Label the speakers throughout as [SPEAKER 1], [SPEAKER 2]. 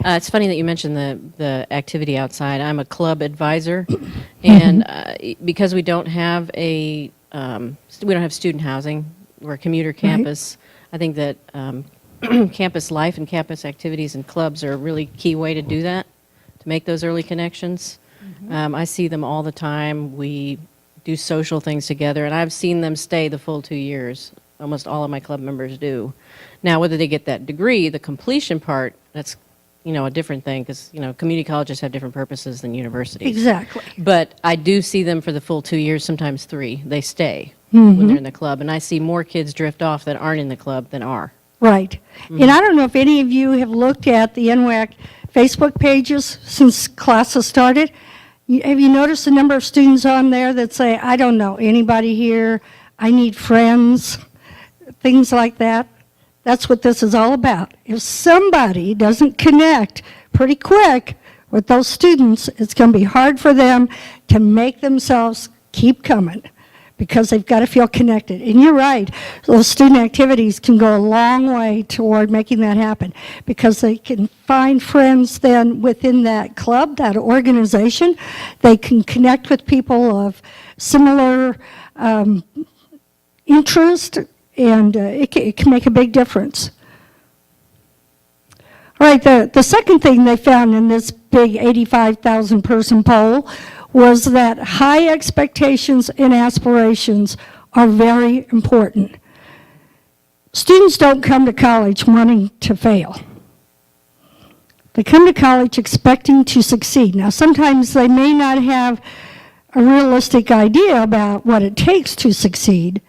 [SPEAKER 1] It's funny that you mentioned the activity outside. I'm a club advisor, and because we don't have student housing, we're a commuter campus. I think that campus life and campus activities and clubs are a really key way to do that, to make those early connections. I see them all the time. We do social things together, and I've seen them stay the full 2 years. Almost all of my club members do. Now, whether they get that degree, the completion part, that's a different thing, because community colleges have different purposes than universities.
[SPEAKER 2] Exactly.
[SPEAKER 1] But I do see them for the full 2 years, sometimes 3. They stay when they're in the club, and I see more kids drift off that aren't in the club than are.
[SPEAKER 2] Right. And I don't know if any of you have looked at the NWAC Facebook pages since classes started. Have you noticed the number of students on there that say, I don't know anybody here, I need friends, things like that? That's what this is all about. If somebody doesn't connect pretty quick with those students, it's going to be hard for them to make themselves keep coming, because they've got to feel connected. And you're right, those student activities can go a long way toward making that happen, because they can find friends then within that club, that organization. They can connect with people of similar interest, and it can make a big difference. All right, the second thing they found in this big 85,000 person poll was that high expectations and aspirations are very important. Students don't come to college wanting to fail. They come to college expecting to succeed. Now, sometimes they may not have a realistic idea about what it takes to succeed,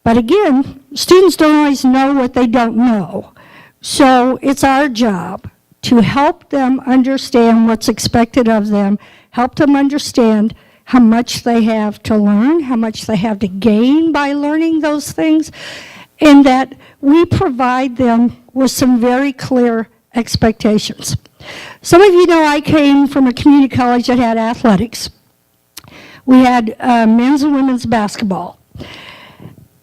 [SPEAKER 2] but again, students don't always know what they don't know. So it's our job to help them understand what's expected of them, help them understand how much they have to learn, how much they have to gain by learning those things, and that we provide them with some very clear expectations. Some of you know I came from a community college that had athletics. We had men's and women's basketball.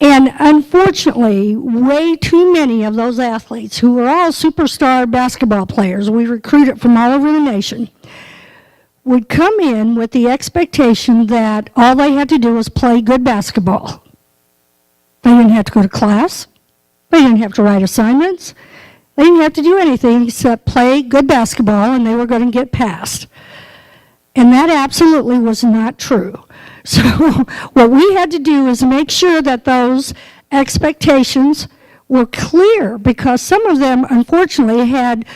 [SPEAKER 2] And unfortunately, way too many of those athletes, who were all superstar basketball players, we recruited from all over the nation, would come in with the expectation that all they had to do was play good basketball. They didn't have to go to class. They didn't have to write assignments. They didn't have to do anything except play good basketball, and they were going to get passed. And that absolutely was not true. So what we had to do is make sure that those expectations were clear, because some of them, unfortunately, had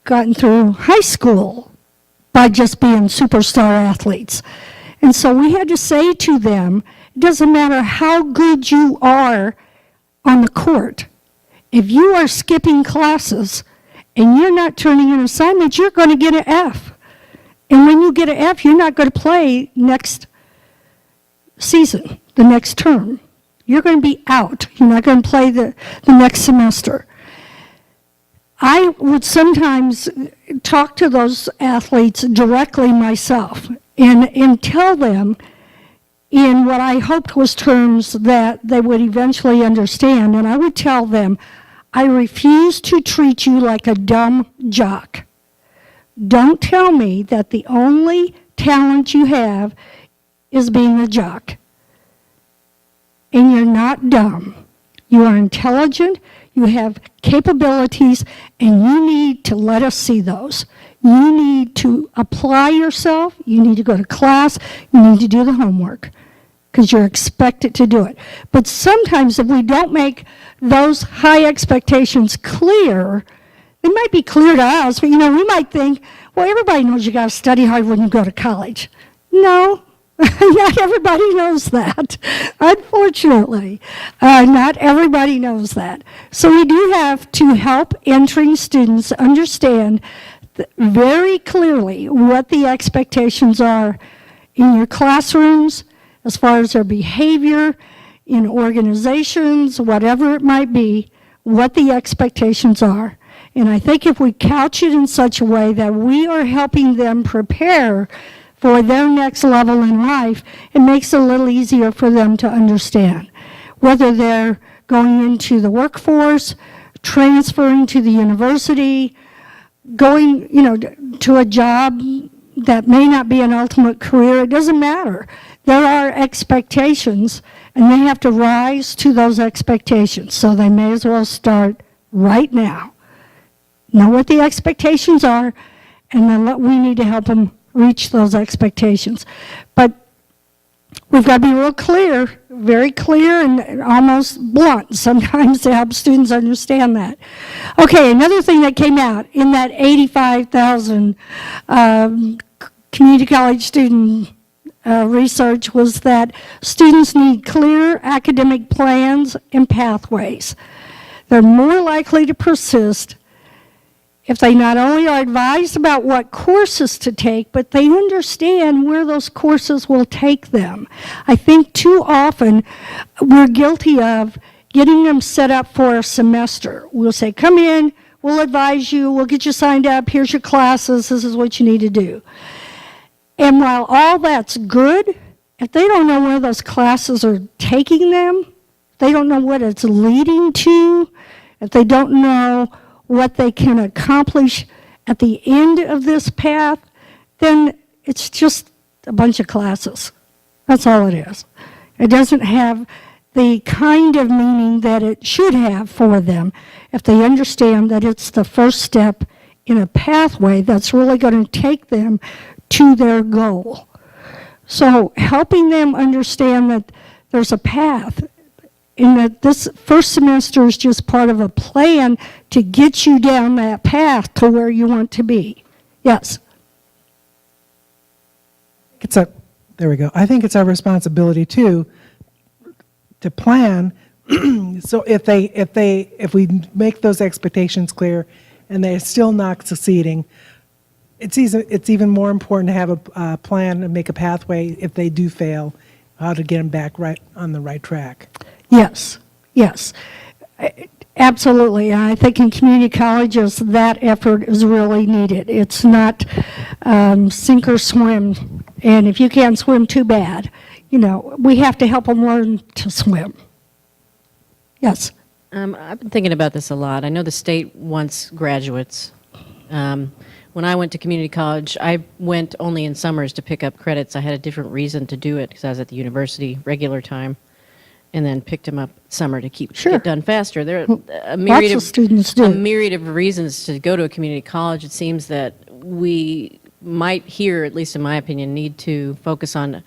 [SPEAKER 2] gotten through high school by just being superstar athletes. And so we had to say to them, it doesn't matter how good you are on the court. If you are skipping classes and you're not turning in assignments, you're going to get an F. And when you get an F, you're not going to play next season, the next term. You're going to be out. You're not going to play the next semester. I would sometimes talk to those athletes directly myself and tell them in what I hoped was terms that they would eventually understand. And I would tell them, I refuse to treat you like a dumb jock. Don't tell me that the only talent you have is being a jock. And you're not dumb. You are intelligent, you have capabilities, and you need to let us see those. You need to apply yourself, you need to go to class, you need to do the homework, because you're expected to do it. But sometimes if we don't make those high expectations clear, they might be clear to us, but we might think, well, everybody knows you got to study hard when you go to college. No, not everybody knows that. Unfortunately, not everybody knows that. So we do have to help entering students understand very clearly what the expectations are in your classrooms, as far as their behavior, in organizations, whatever it might be, what the expectations are. And I think if we couch it in such a way that we are helping them prepare for their next level in life, it makes it a little easier for them to understand. Whether they're going into the workforce, transferring to the university, going, to a job that may not be an ultimate career, it doesn't matter. There are expectations, and they have to rise to those expectations. So they may as well start right now. Know what the expectations are, and then we need to help them reach those expectations. But we've got to be real clear, very clear and almost blunt sometimes to help students understand that. Okay, another thing that came out in that 85,000 community college student research was that students need clear academic plans and pathways. They're more likely to persist if they not only are advised about what courses to take, but they understand where those courses will take them. I think too often we're guilty of getting them set up for a semester. We'll say, come in, we'll advise you, we'll get you signed up, here's your classes, this is what you need to do. And while all that's good, if they don't know where those classes are taking them, they don't know what it's leading to, if they don't know what they can accomplish at the end of this path, then it's just a bunch of classes. That's all it is. It doesn't have the kind of meaning that it should have for them if they understand that it's the first step in a pathway that's really going to take them to their goal. So helping them understand that there's a path, and that this first semester is just part of a plan to get you down that path to where you want to be. Yes?
[SPEAKER 3] There we go. I think it's our responsibility too to plan. So if we make those expectations clear and they're still not succeeding, it's even more important to have a plan and make a pathway if they do fail, how to get them back right on the right track.
[SPEAKER 2] Yes, yes, absolutely. I think in community colleges that effort is really needed. It's not sink or swim, and if you can't swim, too bad. We have to help them learn to swim. Yes?
[SPEAKER 1] I've been thinking about this a lot. I know the state wants graduates. When I went to community college, I went only in summers to pick up credits. I had a different reason to do it because I was at the university regular time, and then picked them up summer to get done faster. There are a myriad
[SPEAKER 2] Lots of students do.
[SPEAKER 1] A myriad of reasons to go to a community college. It seems that we might here, at least in my opinion, need to focus on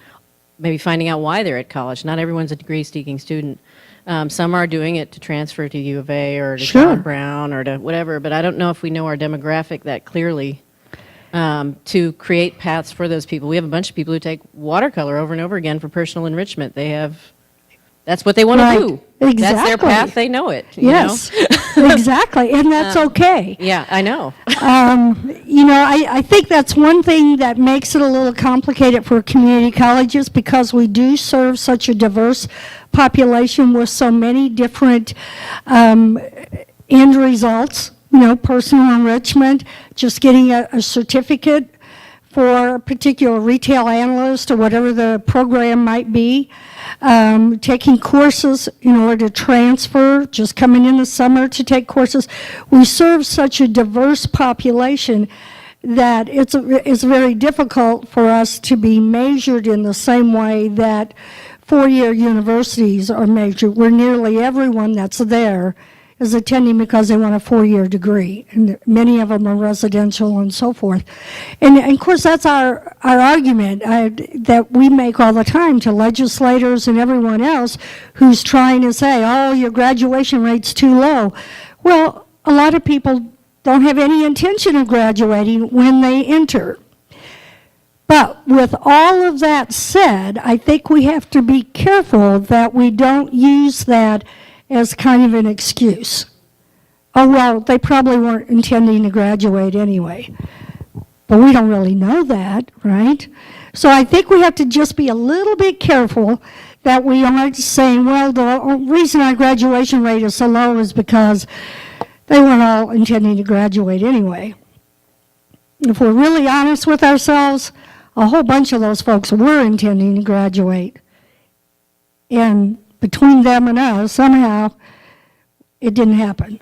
[SPEAKER 1] maybe finding out why they're at college. Not everyone's a degree-seeking student. Some are doing it to transfer to U of A or to John Brown or to whatever, but I don't know if we know our demographic that clearly to create paths for those people. We have a bunch of people who take watercolor over and over again for personal enrichment. That's what they want to do.
[SPEAKER 2] Exactly.
[SPEAKER 1] That's their path. They know it.
[SPEAKER 2] Yes, exactly, and that's okay.
[SPEAKER 1] Yeah, I know.
[SPEAKER 2] I think that's one thing that makes it a little complicated for community colleges because we do serve such a diverse population with so many different end results. Personal enrichment, just getting a certificate for a particular retail analyst or whatever the program might be, taking courses in order to transfer, just coming in the summer to take courses. We serve such a diverse population that it's very difficult for us to be measured in the same way that four-year universities are measured, where nearly everyone that's there is attending because they want a four-year degree, and many of them are residential and so forth. And of course, that's our argument that we make all the time to legislators and everyone else who's trying to say, oh, your graduation rate's too low. Well, a lot of people don't have any intention of graduating when they enter. But with all of that said, I think we have to be careful that we don't use that as kind of an excuse. Oh, well, they probably weren't intending to graduate anyway. But we don't really know that, right? So I think we have to just be a little bit careful that we aren't saying, well, the reason our graduation rate is so low is because they weren't all intending to graduate anyway. If we're really honest with ourselves, a whole bunch of those folks were intending to graduate. And between them and us, somehow, it didn't happen.